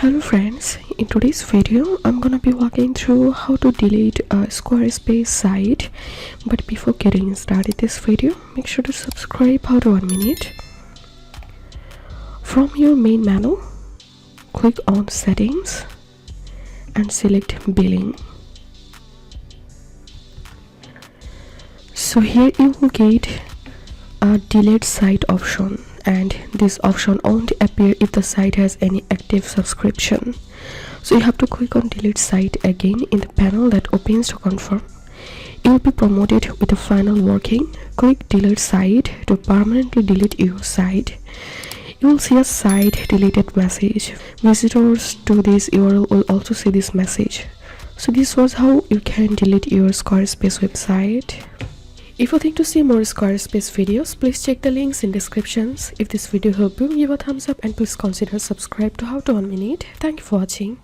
Hello friends, in today's video I'm gonna be walking through how to delete a Squarespace site. But before getting started this video, make sure to subscribe for 1 minute. From your main menu, click on settings and select billing. So here you will get a delete site option, and this option won't appear if the site has any active subscription. So you have to click on delete site again in the panel that opens to confirm. You will be promoted with the final working. Click delete site to permanently delete your site. You will see a site deleted message. Visitors to this URL will also see this message. So this was how you can delete your Squarespace website. If you think to see more Squarespace videos, please check the links in descriptions. If this video helped you, give a thumbs up and please consider subscribe to How to 1 Minute. Thank you for watching.